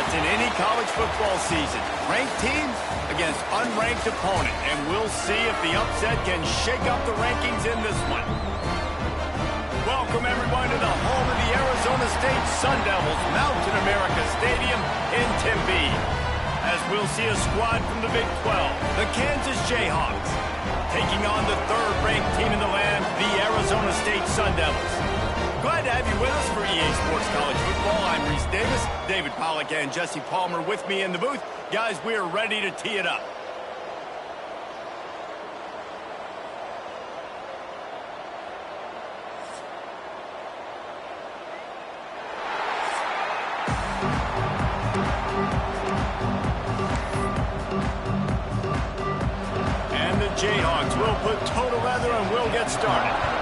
it's in any college football season. Ranked teams against unranked opponent, and we'll see if the upset can shake up the rankings in this one. Welcome, everyone, to the home of the Arizona State Sun Devils, Mountain America Stadium in Tempe. As we'll see a squad from the Big 12, the Kansas Jayhawks, taking on the third-ranked team in the land, the Arizona State Sun Devils. Glad to have you with us for EA Sports College Football. I'm Reese Davis, David Pollack and Jesse Palmer with me in the booth. Guys, we are ready to tee it up. And the Jayhawks will put total leather and we'll get started.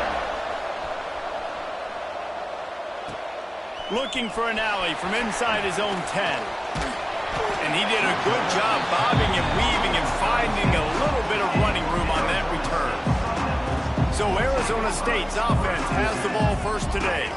Looking for an alley from inside his own 10. And he did a good job bobbing and weaving and finding a little bit of running room on that return. So Arizona State's offense has the ball first today.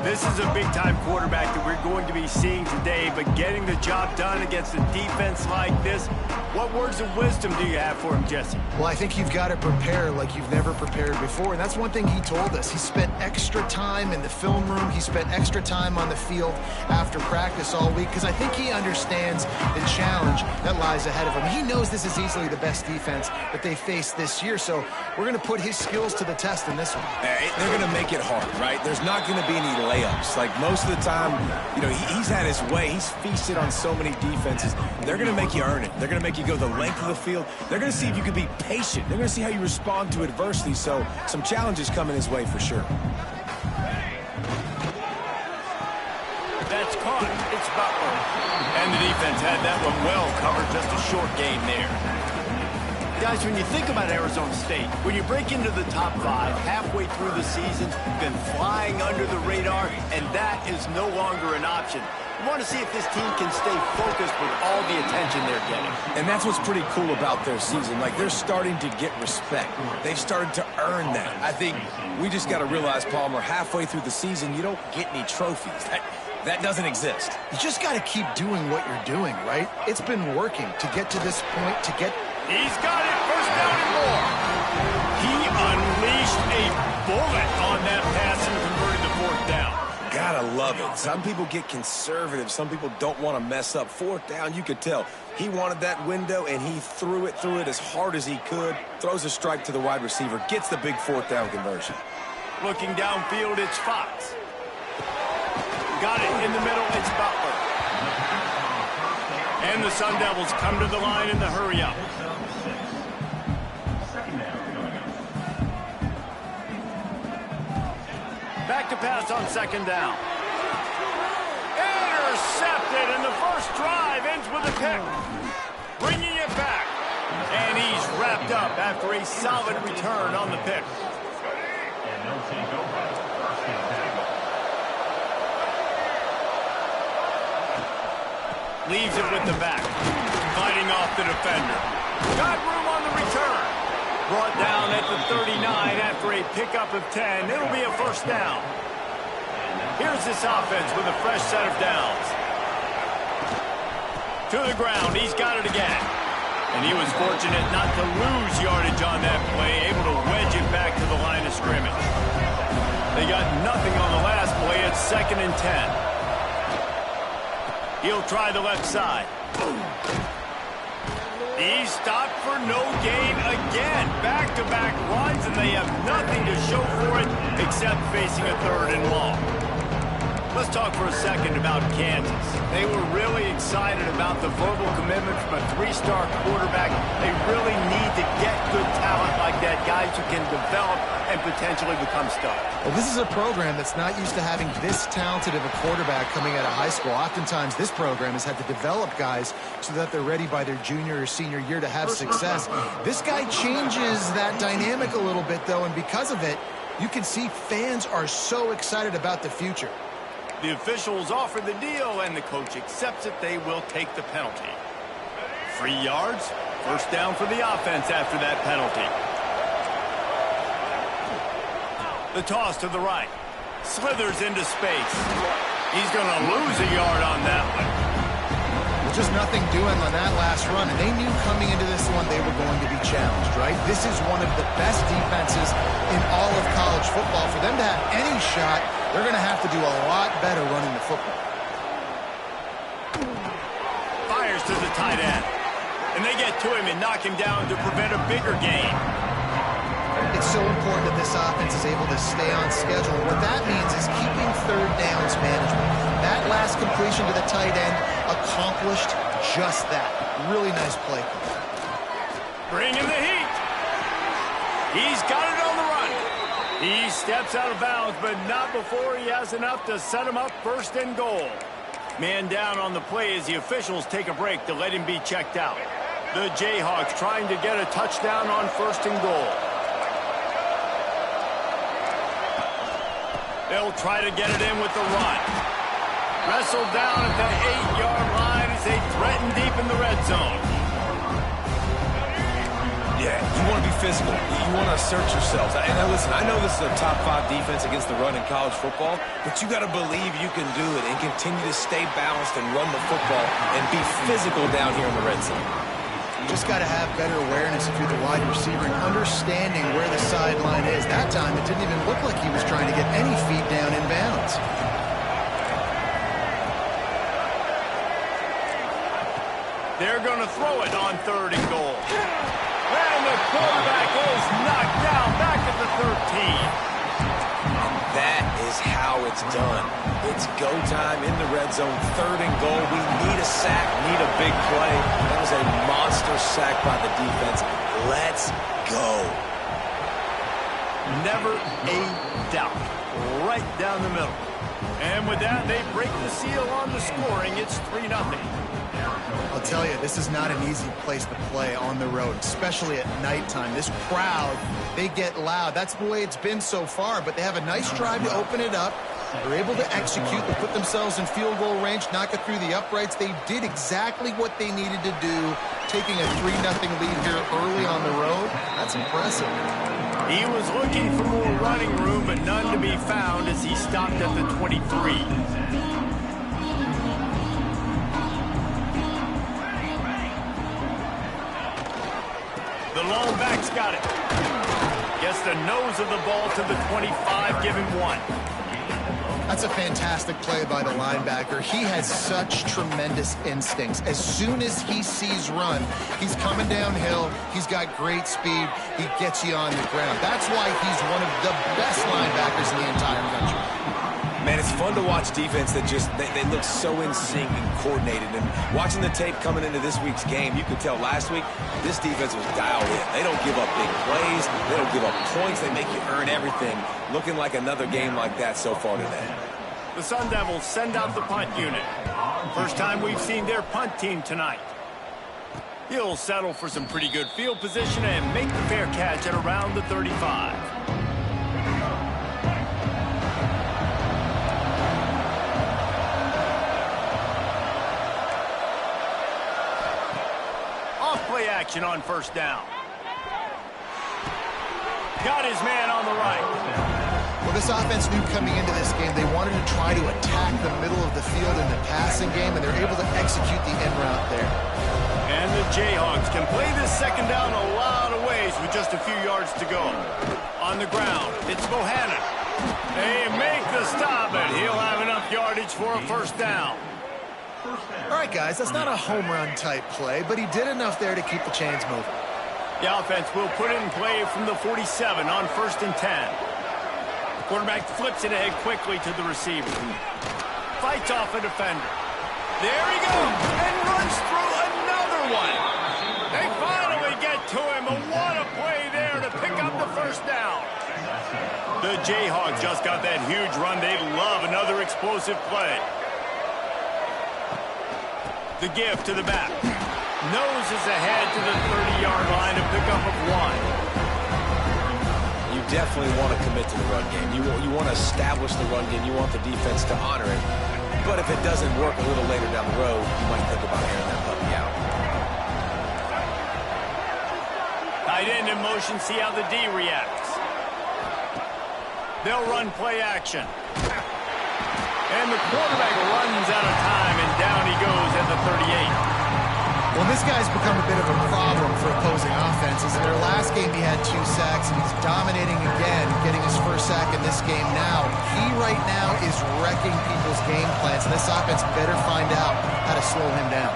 This is a big-time quarterback that we're going to be seeing today, but getting the job done against a defense like this, what words of wisdom do you have for him, Jesse? Well, I think you've got to prepare like you've never prepared before, and that's one thing he told us. He spent extra time in the film room. He spent extra time on the field after practice all week, because I think he understands the challenge that lies ahead of him. He knows this is easily the best defense that they face this year, so we're going to put his skills to the test in this one. They're going to make it hard, right? There's not going to be any layups. Like most of the time, you know, he's had his way. He's feasted on so many defenses. They're going to make you earn it. They're going to make you go the length of the field. They're going to see if you can be patient. They're going to see how you respond to adversity. So some challenges coming his way for sure. That's caught. It's Butler. And the defense had that one well covered. Just a short gain there. Guys, when you think about Arizona State, when you break into the top 5 halfway through the season, you've been flying under the radar, and that is no longer an option. You want to see if this team can stay focused with all the attention they're getting. And that's what's pretty cool about their season. Like, they're starting to get respect. They've started to earn that. I think we just got to realize, Palmer, halfway through the season, you don't get any trophies. That doesn't exist. You just got to keep doing what you're doing, right? It's been working to get to this point, to get... He's got it, first down and more. He unleashed a bullet on that pass and converted the fourth down. Gotta love it. Some people get conservative. Some people don't want to mess up. Fourth down, you could tell. He wanted that window, and he threw it as hard as he could. Throws a strike to the wide receiver. Gets the big fourth down conversion. Looking downfield, it's Fox. Got it in the middle, it's Butler. And the Sun Devils come to the line in the hurry-up. Back to pass on second down. Intercepted, and the first drive ends with a pick. Bringing it back. And he's wrapped up after a solid return on the pick. Leaves it with the back. Fighting off the defender. Got room on the return. Brought down at the 39 after a pickup of 10. It'll be a first down. Here's this offense with a fresh set of downs. To the ground. He's got it again. And he was fortunate not to lose yardage on that play, able to wedge it back to the line of scrimmage. They got nothing on the last play. It's 2nd and 10. He'll try the left side. He's stopped for no gain again. Back-to-back runs, and they have nothing to show for it except facing a 3rd and long. Let's talk for a second about Kansas. They were really excited about the verbal commitment from a 3-star quarterback. They really need to get good talent like that, guys who can develop and potentially become stars. Well, this is a program that's not used to having this talented of a quarterback coming out of high school. Oftentimes, this program has had to develop guys so that they're ready by their junior or senior year to have success. This guy changes that dynamic a little bit, though, and because of it, you can see fans are so excited about the future. The officials offer the deal, and the coach accepts it. They will take the penalty. 3 yards, first down for the offense after that penalty. The toss to the right. Slithers into space. He's going to lose a yard on that one. just nothing doing on that last run, and they knew coming into this one they were going to be challenged, right? This is one of the best defenses in all of college football. For them to have any shot, they're going to have to do a lot better running the football. Fires to the tight end. And they get to him and knock him down to prevent a bigger gain. It's so important that this offense is able to stay on schedule. What that means is keeping third downs management. That last completion to the tight end accomplished just that. Really nice play. Bring him the heat. He's got it on the run. He steps out of bounds, but not before he has enough to set him up first and goal. Man down on the play as the officials take a break to let him be checked out. The Jayhawks trying to get a touchdown on first and goal. They'll try to get it in with the run. Wrestled down at the 8-yard line as they threaten deep in the red zone. Yeah, you want to be physical. You want to assert yourselves. And listen, I know this is a top 5 defense against the run in college football, but you got to believe you can do it and continue to stay balanced and run the football and be physical down here in the red zone. You just got to have better awareness if you're the wide receiver and understanding where the sideline is. That time, it didn't even look like he was trying to get any feet down in bounds. They're going to throw it on third and goal. And the quarterback is knocked down back at the 13. That is how it's done. It's go time in the red zone, third and goal. We need a sack, need a big play. That was a monster sack by the defense. Let's go. Never a doubt. Right down the middle. And with that, they break the seal on the scoring. It's 3-0. I'll tell you, this is not an easy place to play on the road, especially at nighttime. This crowd, they get loud. That's the way it's been so far, but they have a nice drive to open it up. They're able to execute, they put themselves in field goal range, knock it through the uprights. They did exactly what they needed to do, taking a 3-0 lead here early on the road. That's impressive. He was looking for more running room, but none to be found as he stopped at the 23. The lone back's got it. Gets the nose of the ball to the 25, give him 1. That's a fantastic play by the linebacker. He has such tremendous instincts. As soon as he sees run, he's coming downhill. He's got great speed. He gets you on the ground. That's why he's one of the best linebackers in the entire country. Man, it's fun to watch defense that just, they look so in sync and coordinated. And watching the tape coming into this week's game, you could tell last week, this defense was dialed in. They don't give up big plays. They don't give up points. They make you earn everything. Looking like another game like that so far today. The Sun Devils send out the punt unit. First time we've seen their punt team tonight. He'll settle for some pretty good field position and make the fair catch at around the 35. Play action on first down. Got his man on the right. Well, this offense knew coming into this game they wanted to try to attack the middle of the field in the passing game, and they're able to execute the end route there. And the Jayhawks can play this second down a lot of ways with just a few yards to go. On the ground, it's Bohannon. They make the stop, and he'll have enough yardage for a first down. All right, guys, that's not a home run type play, but he did enough there to keep the chains moving. The offense will put it in play from the 47 on first and 10. Quarterback flips it ahead quickly to the receiver. Fights off a defender. There he goes, and runs through another one. They finally get to him, but what a play there to pick up the first down. The Jayhawks just got that huge run. They love another explosive play. The give to the back. Noses ahead to the 30-yard line, a pickup of 1. You definitely want to commit to the run game. You want to establish the run game. You want the defense to honor it. But if it doesn't work a little later down the road, you might think about airing that puppy out. Tight end in motion, see how the D reacts. They'll run play action. And the quarterback runs out of time, and down he goes at the the 38. Well, this guy's become a bit of a problem for opposing offenses. In their last game, he had 2 sacks, and he's dominating again, getting his first sack in this game now. He right now is wrecking people's game plans, and this offense better find out how to slow him down.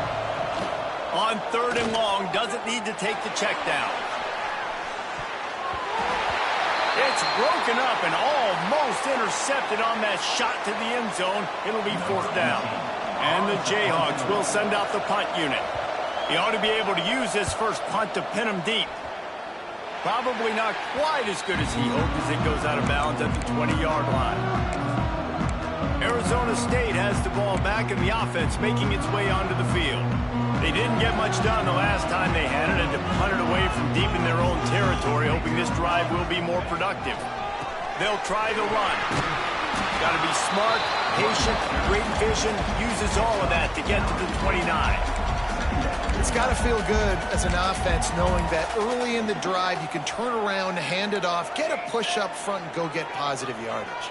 On 3rd and long, doesn't need to take the check down. It's broken up and almost intercepted on that shot to the end zone. It'll be 4th down. And the Jayhawks will send out the punt unit. He ought to be able to use this first punt to pin him deep. Probably not quite as good as he hoped as it goes out of bounds at the 20-yard line. Arizona State has the ball back in the offense making its way onto the field. They didn't get much done the last time they had it and to punt it away from deep in their own territory, hoping this drive will be more productive. They'll try the run. Got to be smart, patient, great vision, uses all of that to get to the 29. It's got to feel good as an offense knowing that early in the drive you can turn around, hand it off, get a push up front, and go get positive yardage.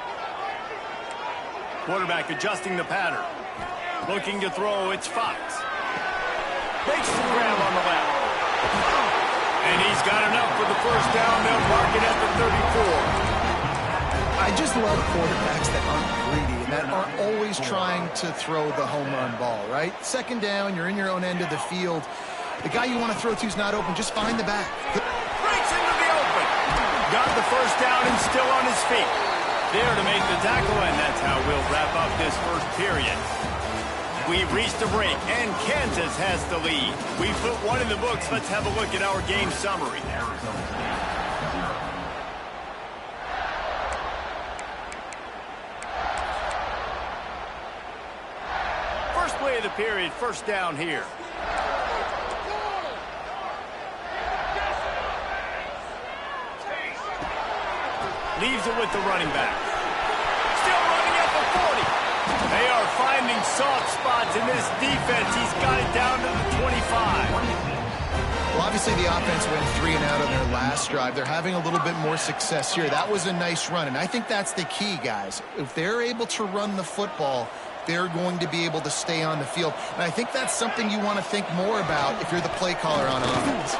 Quarterback adjusting the pattern. Looking to throw, it's Fox. Makes the grab on the left. And he's got enough for the first down. They'll mark it at the 34. I just love quarterbacks that aren't greedy and that aren't always trying to throw the home run ball, right? 2nd down, you're in your own end of the field. The guy you want to throw to is not open. Just find the back. Breaks into the open. Got the first down and still on his feet. There to make the tackle, and that's how we'll wrap up this first period. We've reached a break, and Kansas has the lead. We put one in the books. Let's have a look at our game summary. First play of the period, first down here. Leaves it with the running back. Still running at the 40. They are finding soft spots in this defense. He's got it down to the 25. Well, obviously the offense went 3 and out on their last drive. They're having a little bit more success here. That was a nice run, and I think that's the key, guys. If they're able to run the football, they're going to be able to stay on the field. And I think that's something you want to think more about if you're the play caller on offense.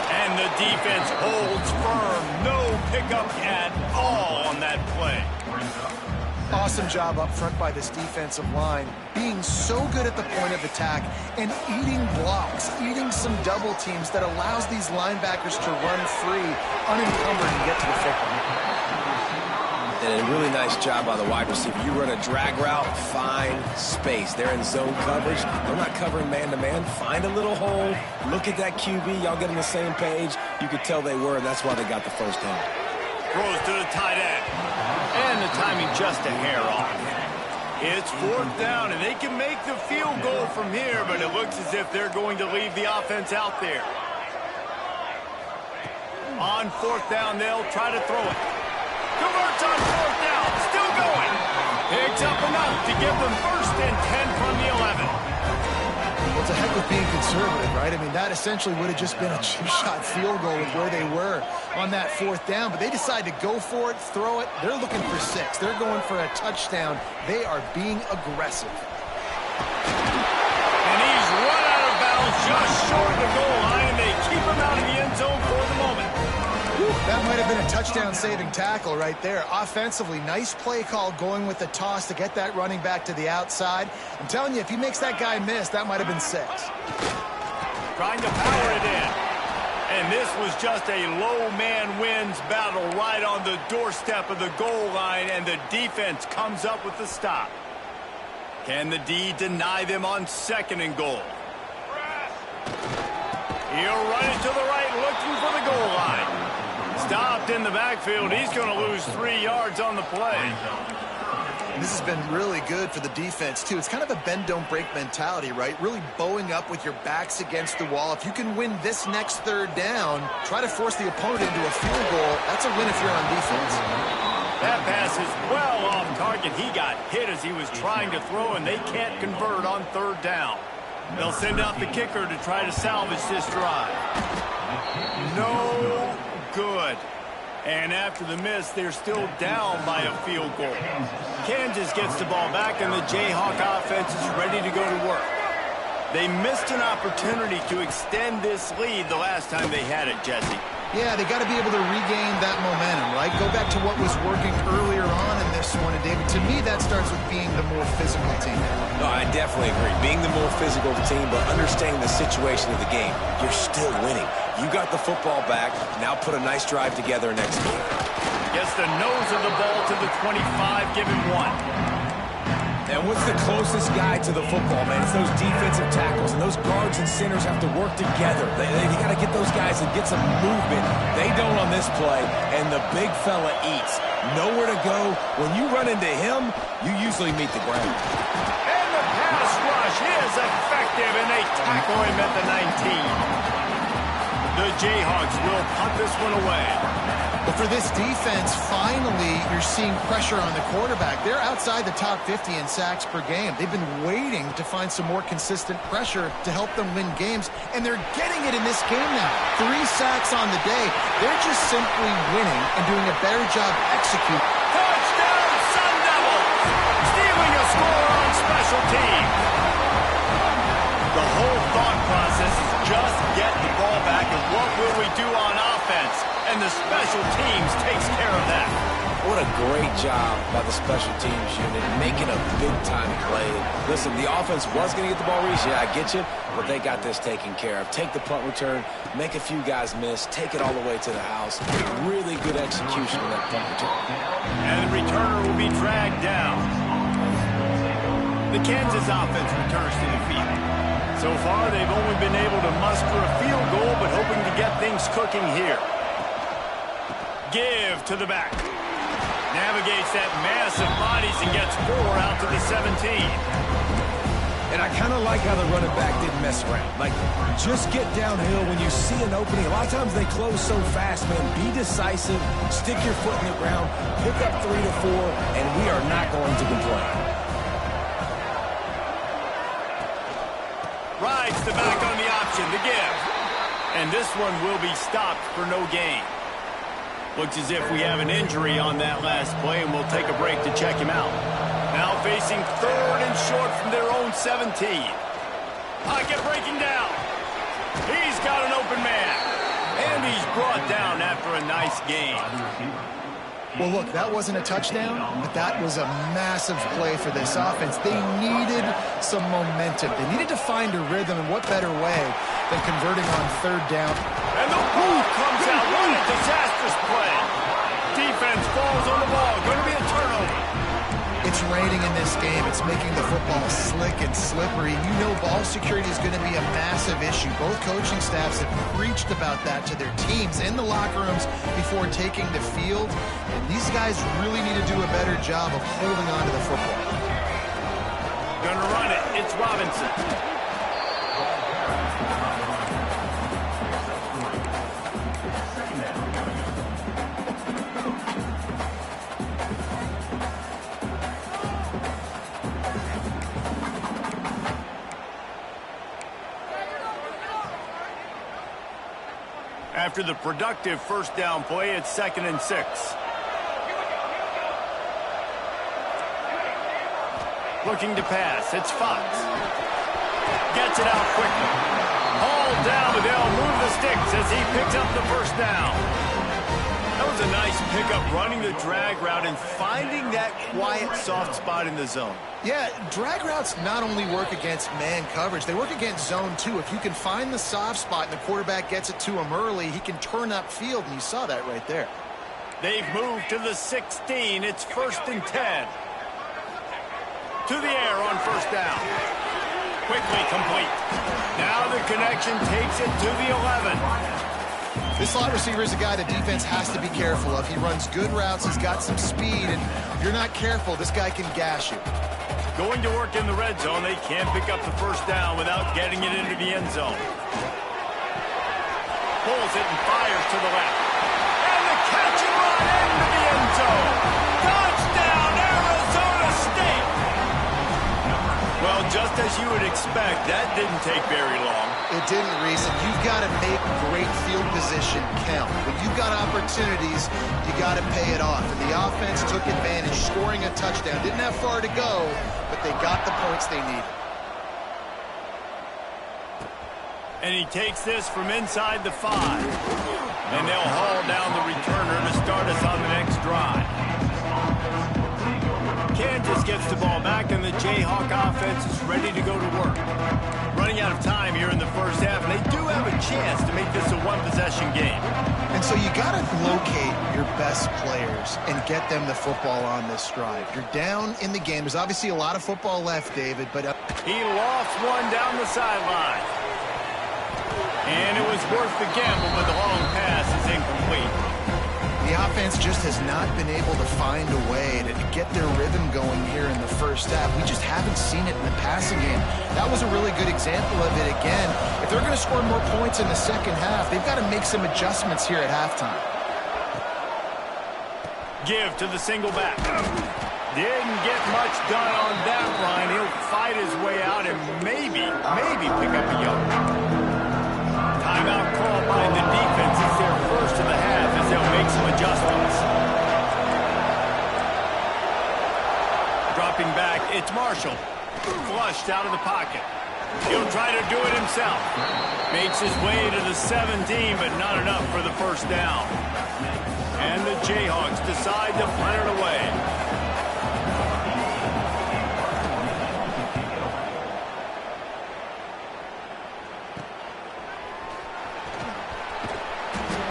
And the defense holds firm. No pickup at all on that play. Awesome job up front by this defensive line, being so good at the point of attack and eating blocks, eating some double teams that allows these linebackers to run free, unencumbered, and get to the football. And a really nice job by the wide receiver. You run a drag route, find space. They're in zone coverage. They're not covering man-to-man. Find a little hole. Look at that QB. Y'all get on the same page. You could tell they were, and that's why they got the first down. Throws to the tight end. And the timing just a hair off. It's 4th down, and they can make the field goal from here, but it looks as if they're going to leave the offense out there. On 4th down, they'll try to throw it. Converts on 4th down. Still going. Picks up enough to give them 1st and 10 from the 11. Well, it's a heck of being conservative, right? I mean, that essentially would have just been a two-shot field goal with where they were on that 4th down. But they decide to go for it, throw it. They're looking for 6. They're going for a touchdown. They are being aggressive. And he's run out of bounds just short of the goal line, and they keep him out of the end zone for the moment. That might have been a touchdown-saving tackle right there. Offensively, nice play call going with the toss to get that running back to the outside. I'm telling you, if he makes that guy miss, that might have been 6. Trying to power it in. And this was just a low man wins battle right on the doorstep of the goal line, and the defense comes up with the stop. Can the D deny them on 2nd and goal? He'll run it to the right, looking for the goal line. Stopped in the backfield. He's going to lose 3 yards on the play. This has been really good for the defense, too. It's kind of a bend-don't-break mentality, right? Really bowing up with your backs against the wall. If you can win this next 3rd down, try to force the opponent into a field goal. That's a win if you're on defense. That pass is well off target. He got hit as he was trying to throw, and they can't convert on 3rd down. They'll send out the kicker to try to salvage this drive. No good. And after the miss, they're still down by a field goal. Kansas gets the ball back, and the Jayhawk offense is ready to go to work. They missed an opportunity to extend this lead the last time they had it, Jesse. Yeah, they got to be able to regain that momentum, right? Go back to what was working earlier on in this one. And, David, to me, that starts with being the more physical team. No, I definitely agree. Being the more physical team, but understanding the situation of the game. You're still winning. You got the football back. Now put a nice drive together and execute. Gets the nose of the ball to the 25, give him 1. And what's the closest guy to the football, man? It's those defensive tackles, and those guards and centers have to work together. They got to get those guys and get some movement. They don't on this play, and the big fella eats. Nowhere to go. When you run into him, you usually meet the ground. And the pass rush is effective, and they tackle him at the 19. The Jayhawks will punt this one away. But for this defense, finally, you're seeing pressure on the quarterback. They're outside the top 50 in sacks per game. They've been waiting to find some more consistent pressure to help them win games, and they're getting it in this game now. 3 sacks on the day. They're just simply winning and doing a better job executing. Touchdown, Sun Devils! Stealing a score on special teams. The whole thought process is just get the ball back, and what will we do on offense? And the special teams takes care of that. What a great job by the special teams unit, making a big-time play. Listen, the offense was going to get the ball reached. Yeah, I get you, but they got this taken care of. Take the punt return, make a few guys miss, take it all the way to the house. Really good execution of that punt return. And the returner will be dragged down. The Kansas offense returns to the field. So far, they've only been able to muster a field goal, but hoping to get things cooking here. Give to the back. Navigates that mass of bodies and gets 4 out to the 17. And I kind of like how the running back didn't mess around. Like, just get downhill when you see an opening. A lot of times they close so fast, man. Be decisive, stick your foot in the ground, pick up 3 to 4, and we are not going to complain. Rides the back on the option to give. And this one will be stopped for no gain. Looks as if we have an injury on that last play, and we'll take a break to check him out. Now facing 3rd and short from their own 17. Pocket breaking down. He's got an open man. And he's brought down after a nice gain. Well, look, that wasn't a touchdown, but that was a massive play for this offense. They needed some momentum. They needed to find a rhythm, and what better way than converting on 3rd down. And the ball comes out. What a disastrous play. Defense falls on the ball. Going to be a turnover. It's raining in this game. It's making the football slick and slippery. You know ball security is going to be a massive issue. Both coaching staffs have preached about that to their teams in the locker rooms before taking the field. And these guys really need to do a better job of holding on to the football. Going to run it. It's Robinson. After the productive 1st down play, it's 2nd and 6. Looking to pass, it's Fox. Gets it out quickly. Hauled down, but they'll move the sticks as he picks up the 1st down. That was a nice pickup, running the drag route and finding that quiet, soft spot in the zone. Yeah, drag routes not only work against man coverage, they work against zone too. If you can find the soft spot and the quarterback gets it to him early, he can turn upfield, and you saw that right there. They've moved to the 16. It's 1st and 10. To the air on 1st down. Quickly complete. Now the connection takes it to the 11. This slot receiver is a guy the defense has to be careful of. He runs good routes, he's got some speed, and if you're not careful, this guy can gash you. Going to work in the red zone. They can't pick up the 1st down without getting it into the end zone. Pulls it and fires to the left. And the catch and run into the end zone. Touchdown, Arizona State! Well, just as you would expect, that didn't take very long. It didn't, Reese, and you've got to make great field position count. When you've got opportunities, you got to pay it off. And the offense took advantage, scoring a touchdown. Didn't have far to go, but they got the points they needed. And he takes this from inside the 5. And they'll haul down the returner to start us on the next drive. Kansas gets the ball back, and the Jayhawk offense is ready to go to work. Running out of time here in the first half, and they do have a chance to make this a one-possession game. And so you got to locate your best players and get them the football on this drive. You're down in the game. There's obviously a lot of football left, David, but... He lost one down the sideline. And it was worth the gamble, but the long pass is incomplete. The offense just has not been able to find a way to get their rhythm going here in the first half. We just haven't seen it in the passing game. That was a really good example of it again. If they're going to score more points in the second half, they've got to make some adjustments here at halftime. Give to the single back. Didn't get much done on that line. He'll fight his way out and maybe pick up a yard. Timeout call by the defense. It's their first of the half as they'll make some adjustments. Dropping back, it's Marshall. Flushed out of the pocket. He'll try to do it himself. Makes his way to the 17, but not enough for the first down. And the Jayhawks decide to punt it away.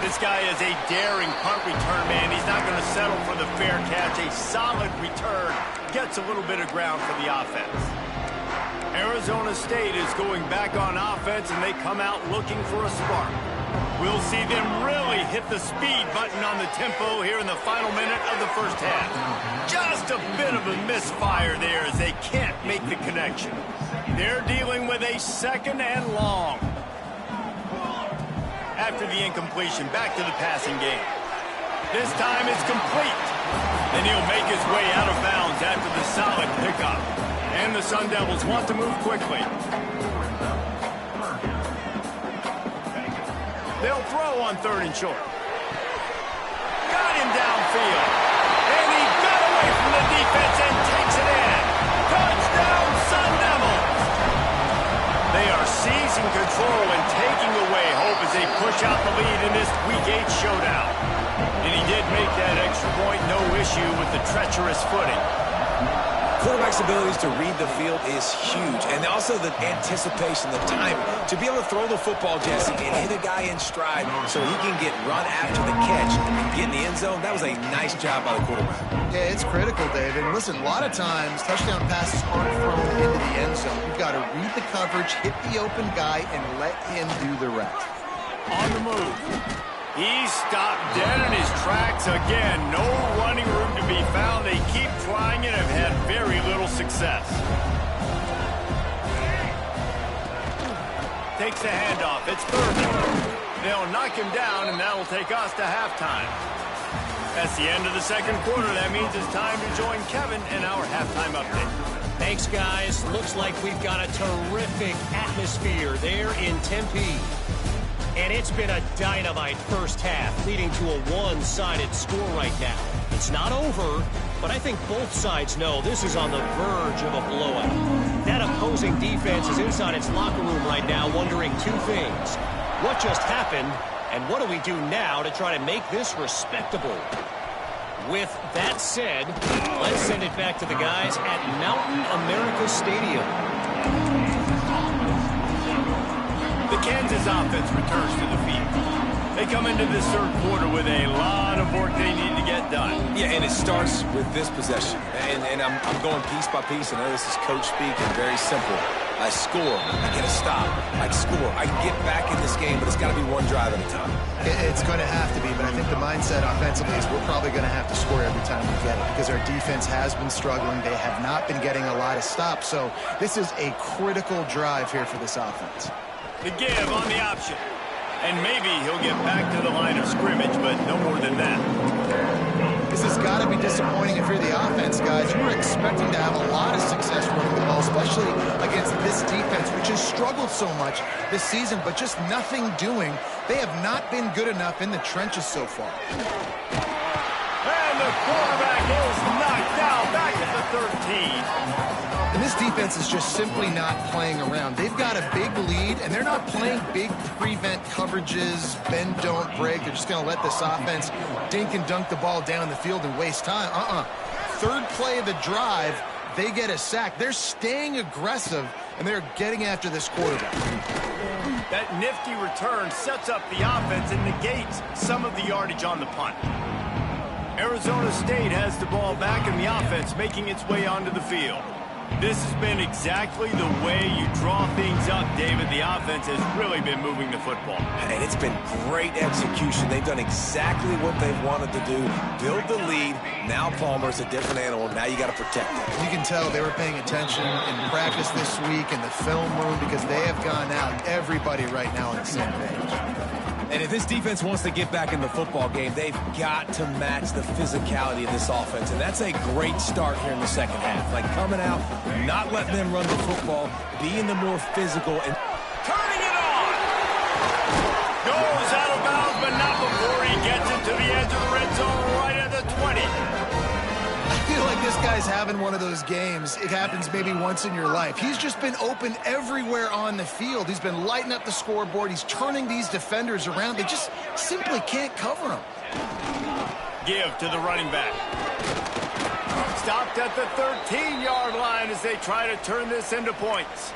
This guy is a daring punt return man. He's not going to settle for the fair catch. A solid return. Gets a little bit of ground for the offense. Arizona State is going back on offense, and they come out looking for a spark. We'll see them really hit the speed button on the tempo here in the final minute of the first half. Just a bit of a misfire there as they can't make the connection. They're dealing with a second and long. After the incompletion, back to the passing game. This time it's complete. Then he'll make his way out of bounds after the solid pickup. And the Sun Devils want to move quickly. They'll throw on 3rd and short. Got him downfield. And he got away from the defense and takes it in. Touchdown, Sun Devils! They are seizing control and taking away hope as they push out the lead in this Week 8 showdown. And he did make that extra point, no issue with the treacherous footing. Quarterback's abilities to read the field is huge, and also the anticipation, the time to be able to throw the football, Jesse, and hit a guy in stride so he can get run after the catch and get in the end zone. That was a nice job by the quarterback. Yeah, it's critical, David. And listen, a lot of times touchdown passes aren't thrown into the end zone. You've got to read the coverage, hit the open guy, and let him do the rest. On the move. He stopped dead in his tracks again. No running room to be found. They keep trying and have had very little success. Takes the handoff. It's Thurman. They'll knock him down, and that'll take us to halftime. That's the end of the second quarter. That means it's time to join Kevin in our halftime update. Thanks, guys. Looks like we've got a terrific atmosphere there in Tempe. And it's been a dynamite first half, leading to a one-sided score right now. It's not over, but I think both sides know this is on the verge of a blowout. That opposing defense is inside its locker room right now wondering two things. What just happened, and what do we do now to try to make this respectable? With that said, let's send it back to the guys at Mountain America Stadium. The Kansas offense returns to the field. They come into this third quarter with a lot of work they need to get done. Yeah, and it starts with this possession. And I'm going piece by piece. I know this is coach speak and very simple. I score. I get a stop. I score. I can get back in this game, but it's got to be one drive at a time. It's going to have to be, but I think the mindset offensively is we're probably going to have to score every time we get it because our defense has been struggling. They have not been getting a lot of stops. So this is a critical drive here for this offense. The give on the option. And maybe he'll get back to the line of scrimmage, but no more than that. This has got to be disappointing if you're the offense, guys. You were expecting to have a lot of success running the ball, especially against this defense, which has struggled so much this season, but just nothing doing. They have not been good enough in the trenches so far. And the quarterback is knocked down back at the 13. And this defense is just simply not playing around. They've got a big lead, and they're not playing big prevent coverages, bend, don't break. They're just going to let this offense dink and dunk the ball down the field and waste time. Third play of the drive, they get a sack. They're staying aggressive, and they're getting after this quarterback. That nifty return sets up the offense and negates some of the yardage on the punt. Arizona State has the ball back, and the offense making its way onto the field. This has been exactly the way you draw things up, David. The offense has really been moving the football. And it's been great execution. They've done exactly what they've wanted to do. Build the lead. Now Palmer's a different animal. Now you got to protect him. You can tell they were paying attention in practice this week in the film room because they have gone out, everybody right now on the same page. And if this defense wants to get back in the football game, they've got to match the physicality of this offense. And that's a great start here in the second half. Like coming out, not letting them run the football, being the more physical. And turning it on! Goes out of bounds, but not before he gets it to the edge of the red zone right at the 20. I feel like this guy's having one of those games. It happens maybe once in your life. He's just been open everywhere on the field. He's been lighting up the scoreboard. He's turning these defenders around. They just simply can't cover him. Give to the running back. Stopped at the 13-yard line as they try to turn this into points.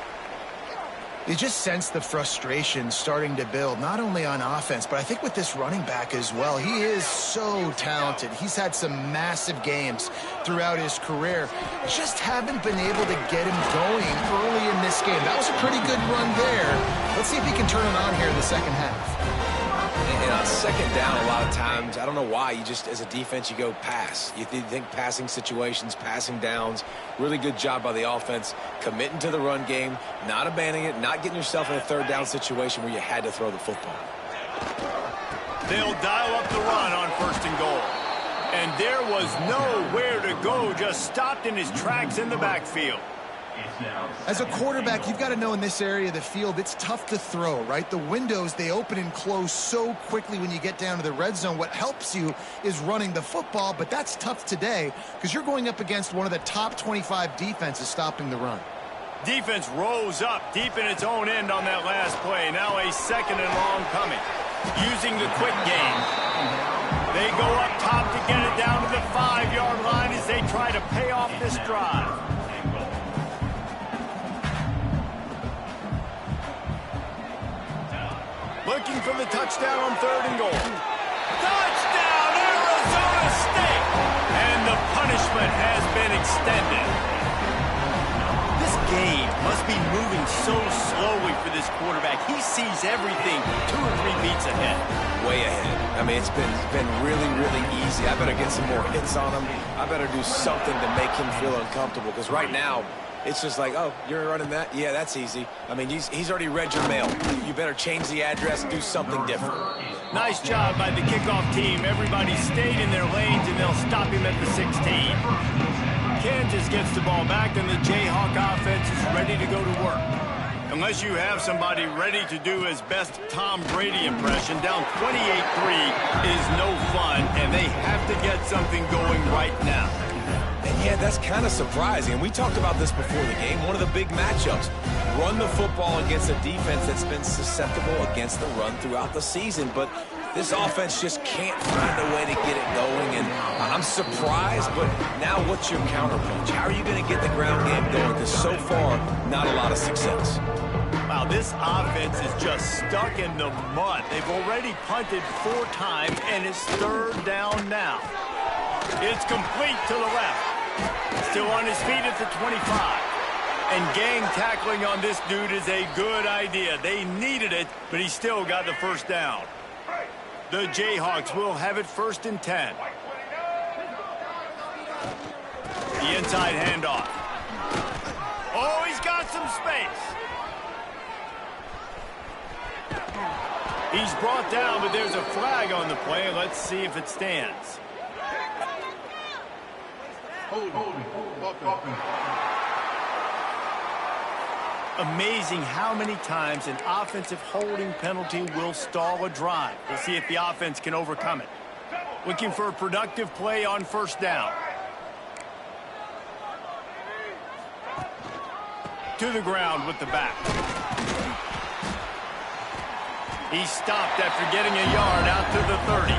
You just sense the frustration starting to build, not only on offense, but I think with this running back as well. He is so talented. He's had some massive games throughout his career. Just haven't been able to get him going early in this game. That was a pretty good run there. Let's see if he can turn it on here in the second half. And on second down, a lot of times, I don't know why, you just, as a defense, you go pass. You think passing situations, passing downs. Really good job by the offense, committing to the run game, not abandoning it, not getting yourself in a third down situation where you had to throw the football. They'll dial up the run on 1st and goal. And there was nowhere to go, just stopped in his tracks in the backfield. As a quarterback, you've got to know in this area of the field, it's tough to throw, right? The windows, they open and close so quickly when you get down to the red zone. What helps you is running the football, but that's tough today because you're going up against one of the top 25 defenses stopping the run. Defense rose up deep in its own end on that last play. Now a 2nd and long coming. Using the quick game. They go up top to get it down to the 5-yard line as they try to pay off this drive. Looking for the touchdown on 3rd and goal. Touchdown, Arizona State! And the punishment has been extended. This game must be moving so slowly for this quarterback. He sees everything 2 or 3 beats ahead. Way ahead. I mean, it's been really, really easy. I better get some more hits on him. I better do something to make him feel uncomfortable because right now, it's just like, oh, you're running that? Yeah, that's easy. I mean, he's already read your mail. You better change the address, do something different. Nice job by the kickoff team. Everybody stayed in their lanes, and they'll stop him at the 16. Kansas gets the ball back, and the Jayhawk offense is ready to go to work. Unless you have somebody ready to do his best Tom Brady impression, down 28-3 is no fun, and they have to get something going right now. And yeah, that's kind of surprising. And we talked about this before the game. One of the big matchups. Run the football against a defense that's been susceptible against the run throughout the season. But this offense just can't find a way to get it going. And I'm surprised, but now what's your counterpunch? How are you going to get the ground game going? Because so far, not a lot of success. Wow, this offense is just stuck in the mud. They've already punted 4 times, and it's 3rd down now. It's complete to the left. Still on his feet at the 25. And gang tackling on this dude is a good idea. They needed it, but he still got the 1st down. The Jayhawks will have it 1st and 10. The inside handoff. Oh, he's got some space. He's brought down, but there's a flag on the play. Let's see if it stands. Amazing how many times an offensive holding penalty will stall a drive. We'll see if the offense can overcome it. Looking for a productive play on 1st down. to the ground with the back. He stopped after getting a yard out to the 30.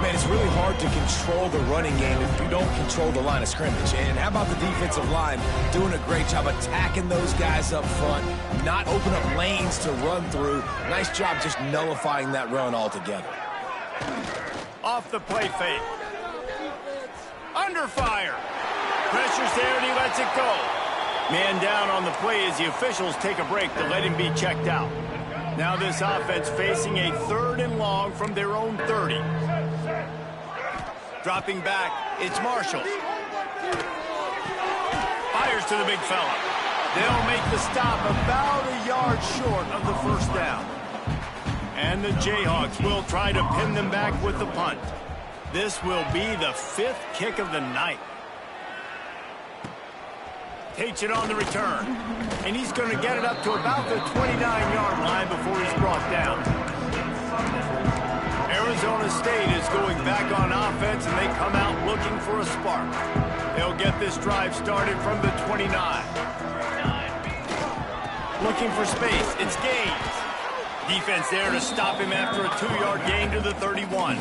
Man, it's really hard to control the running game if you don't control the line of scrimmage. And how about the defensive line doing a great job attacking those guys up front, not open up lanes to run through. Nice job just nullifying that run altogether. Off the play fake. Under fire. Pressure's there and he lets it go. Man down on the play as the officials take a break to let him be checked out. Now this offense facing a 3rd and long from their own 30. Dropping back, it's Marshall. Fires to the big fella. They'll make the stop about a yard short of the first down. And the Jayhawks will try to pin them back with the punt. This will be the 5th kick of the night. Takes it on the return. And he's going to get it up to about the 29-yard line before he's brought down. Arizona State is going back on offense, and they come out looking for a spark. They'll get this drive started from the 29. Looking for space. It's Gaines. Defense there to stop him after a 2-yard gain to the 31.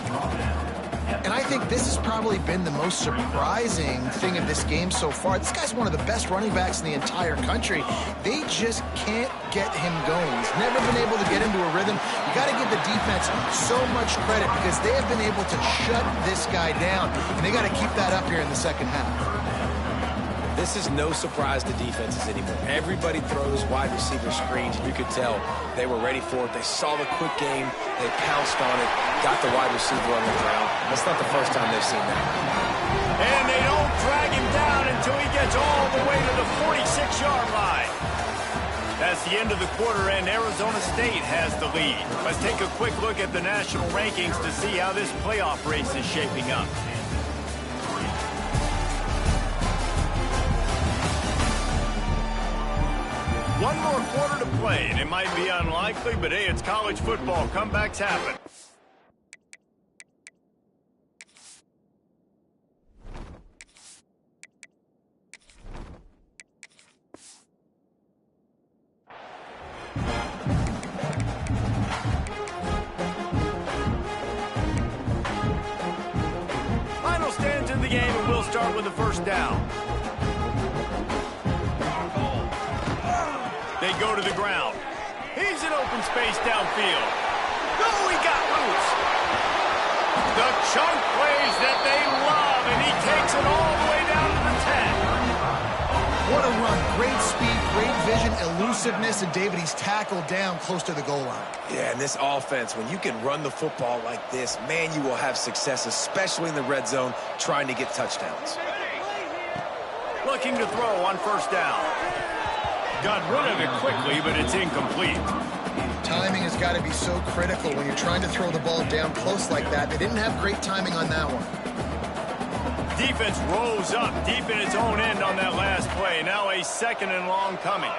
And I think this has probably been the most surprising thing of this game so far. This guy's one of the best running backs in the entire country. They just can't get him going. He's never been able to get into a rhythm. You got to give the defense so much credit because they have been able to shut this guy down. And they got to keep that up here in the second half. This is no surprise to defenses anymore. Everybody throws wide receiver screens. You could tell they were ready for it. They saw the quick game. They pounced on it, got the wide receiver on the ground. That's not the first time they've seen that. And they don't drag him down until he gets all the way to the 46-yard line. That's the end of the quarter, and Arizona State has the lead. Let's take a quick look at the national rankings to see how this playoff race is shaping up. One more quarter to play, and it might be unlikely, but hey, it's college football. Comebacks happen. Final stands in the game, and we'll start with the first down. They go to the ground. He's in open space downfield. Oh, he got loose. The chunk plays that they love, and he takes it all the way down to the 10. What a run. Great speed, great vision, elusiveness, and David, he's tackled down close to the goal line. Yeah, and this offense, when you can run the football like this, man, you will have success, especially in the red zone, trying to get touchdowns. Looking to throw on first down. Got rid of it quickly, but it's incomplete. Timing has got to be so critical when you're trying to throw the ball down close like that. They didn't have great timing on that one. Defense rose up deep in its own end on that last play. Now a 2nd and long coming.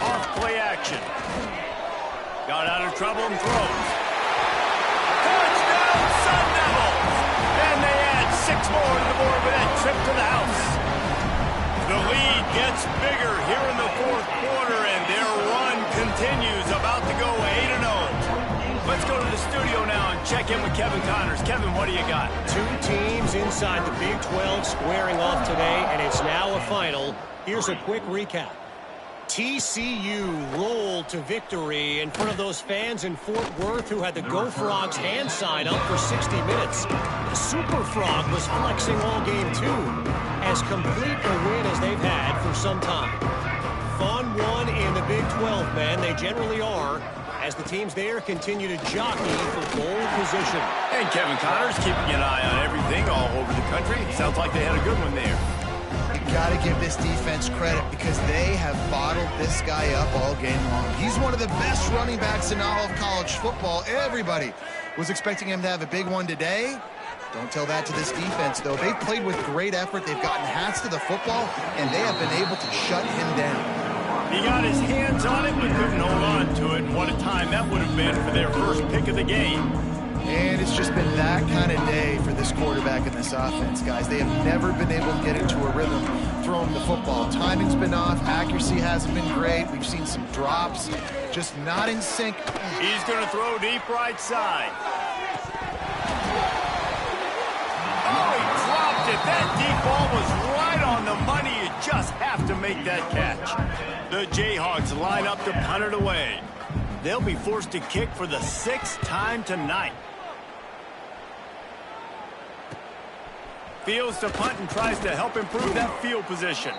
Off play action. Got out of trouble and throws. Touchdown, Sun Devils! And they add 6 more to the board with that trip to the house. The lead gets bigger here in the 4th quarter, and their run continues, about to go 8-0. Let's go to the studio now and check in with Kevin Connors. Kevin, what do you got? 2 teams inside the Big 12 squaring off today, and it's now a final. Here's a quick recap. TCU rolled to victory in front of those fans in Fort Worth who had the Go Frogs hand sign up for 60 minutes. The Super Frog was flexing all game 2. As complete a win as they've had for some time. Fun one in the Big 12, man. They generally are, as the teams there continue to jockey for goal position. And Kevin Connors keeping an eye on everything all over the country. Sounds like they had a good one there. Got to give this defense credit because they have bottled this guy up all game long. He's one of the best running backs in all of college football. Everybody was expecting him to have a big one today. Don't tell that to this defense, though. They've played with great effort. They've gotten hats to the football, and they have been able to shut him down. He got his hands on it, but couldn't hold on to it. And what a time that would have been for their first pick of the game. And it's just been that kind of quarterback in this offense, guys. They have never been able to get into a rhythm throwing the football. Timing's been off. Accuracy hasn't been great. We've seen some drops. Just not in sync. He's going to throw deep right side. Oh, he dropped it. That deep ball was right on the money. You just have to make that catch. The Jayhawks line up to punt it away. They'll be forced to kick for the 6th time tonight. Fields to punt and tries to help improve that field position.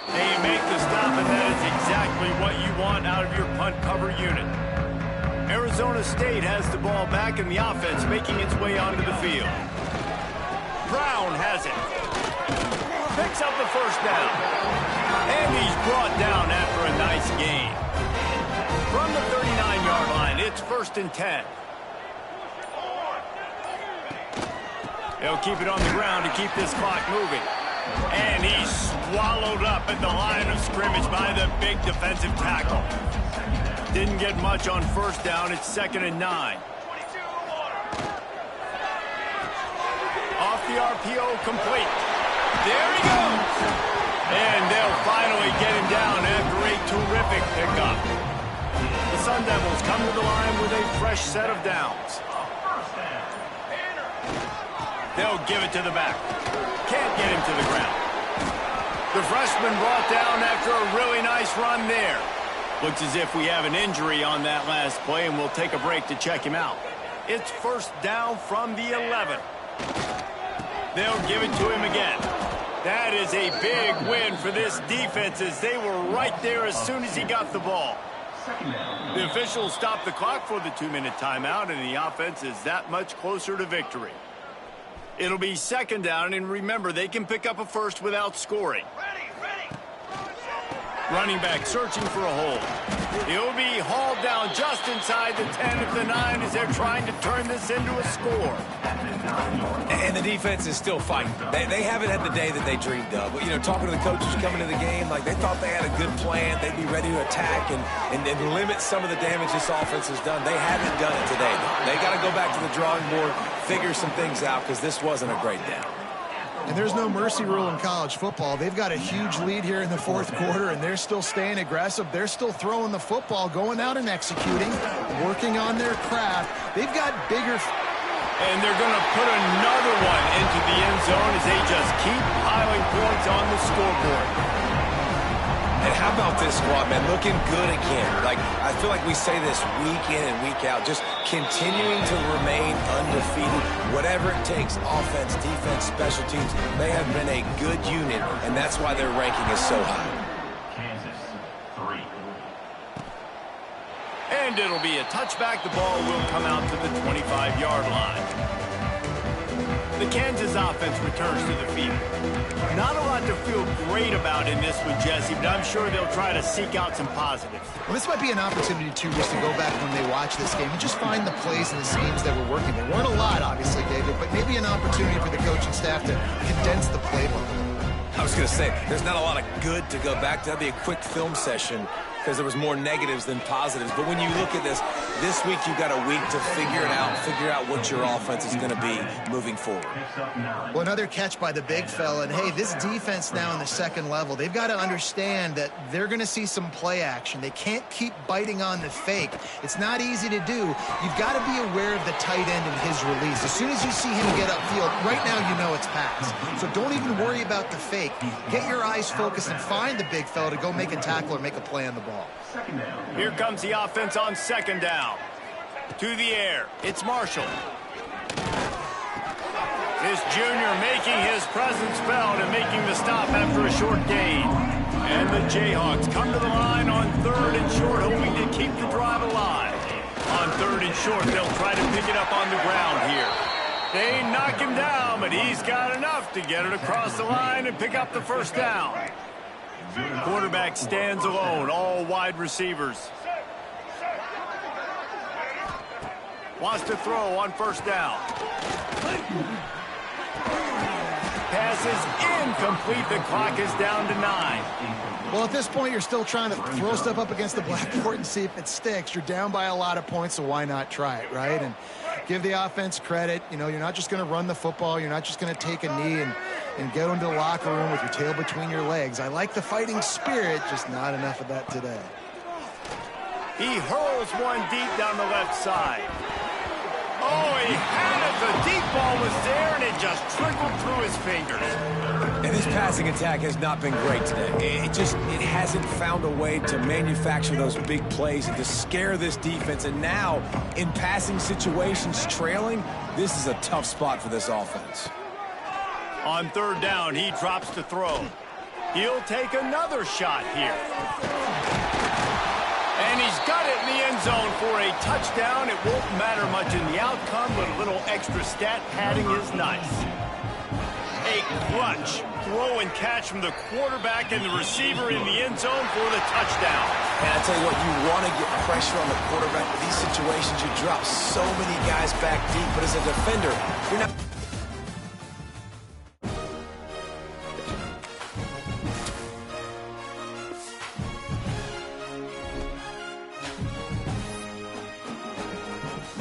They make the stop, and that is exactly what you want out of your punt cover unit. Arizona State has the ball back in the offense, making its way onto the field. Brown has it. Picks up the first down. And he's brought down after a nice gain. From the 39-yard line, it's 1st and 10. They'll keep it on the ground to keep this clock moving. And he's swallowed up at the line of scrimmage by the big defensive tackle. Didn't get much on first down. It's 2nd and 9. Off the RPO, complete. There he goes. And they'll finally get him down after a terrific pickup. The Sun Devils come to the line with a fresh set of downs. They'll give it to the back. Can't get him to the ground. The freshman brought down after a really nice run there. Looks as if we have an injury on that last play, and we'll take a break to check him out. It's 1st down from the 11. They'll give it to him again. That is a big win for this defense, as they were right there as soon as he got the ball. The officials stopped the clock for the 2-minute timeout, and the offense is that much closer to victory. It'll be 2nd down, and remember, they can pick up a first without scoring. Running back searching for a hole. He'll be hauled down just inside the 10 at the 9 as they're trying to turn this into a score. And the defense is still fighting. They haven't had the day that they dreamed of. But, you know, talking to the coaches coming to the game, like they thought they had a good plan. They'd be ready to attack and limit some of the damage this offense has done. They haven't done it today, though. They got to go back to the drawing board, figure some things out, because this wasn't a great down. And there's no mercy rule in college football. They've got a huge lead here in the 4th quarter, and they're still staying aggressive. They're still throwing the football, going out and executing, working on their craft. They've got bigger... And they're going to put another one into the end zone as they just keep piling points on the scoreboard. And how about this squad, man? Looking good again. Like, I feel like we say this week in and week out, just continuing to remain undefeated. Whatever it takes, offense, defense, special teams, they have been a good unit, and that's why their ranking is so high. And it'll be a touchback. The ball will come out to the 25-yard line. The Kansas offense returns to the field. Not a lot to feel great about in this one, Jesse, but I'm sure they'll try to seek out some positives. Well, this might be an opportunity, too, just to go back when they watch this game and just find the plays and the schemes that were working. There weren't a lot, obviously, David, but maybe an opportunity for the coaching staff to condense the playbook. I was going to say, there's not a lot of good to go back to. That'd be a quick film session because there was more negatives than positives. But when you look at this week you've got a week to figure out what your offense is going to be moving forward. Well, another catch by the big fella. And, hey, this defense now in the 2nd level, they've got to understand that they're going to see some play action. They can't keep biting on the fake. It's not easy to do. You've got to be aware of the tight end and his release. As soon as you see him get upfield, right now you know it's pass. So don't even worry about the fake. Get your eyes focused and find the big fella to go make a tackle or make a play on the ball. Here comes the offense on 2nd down. To the air, it's Marshall. This junior making his presence felt and making the stop after a short gain. And the Jayhawks come to the line on 3rd and short, hoping to keep the drive alive. On 3rd and short, they'll try to pick it up on the ground here. They knock him down, but he's got enough to get it across the line and pick up the first down. Quarterback stands alone, all wide receivers. Wants to throw on 1st down. Pass is incomplete. The clock is down to 9. Well, at this point, you're still trying to throw stuff up against the blackboard and see if it sticks. You're down by a lot of points, so why not try it, right? And give the offense credit. You know, you're not just going to run the football. You're not just going to take a knee and go into the locker room with your tail between your legs. I like the fighting spirit, just not enough of that today. He hurls one deep down the left side. Oh, he had it. The deep ball was there, and it just trickled through his fingers. And this passing attack has not been great today. It hasn't found a way to manufacture those big plays and to scare this defense. And now, in passing situations, trailing, this is a tough spot for this offense. On third down, he drops to throw. He'll take another shot here. And he's got it in the end zone for a touchdown. It won't matter much in the outcome, but a little extra stat padding is nice. A clutch throw and catch from the quarterback and the receiver in the end zone for the touchdown. And I tell you what, you want to get pressure on the quarterback. With these situations, you drop so many guys back deep, but as a defender, you're not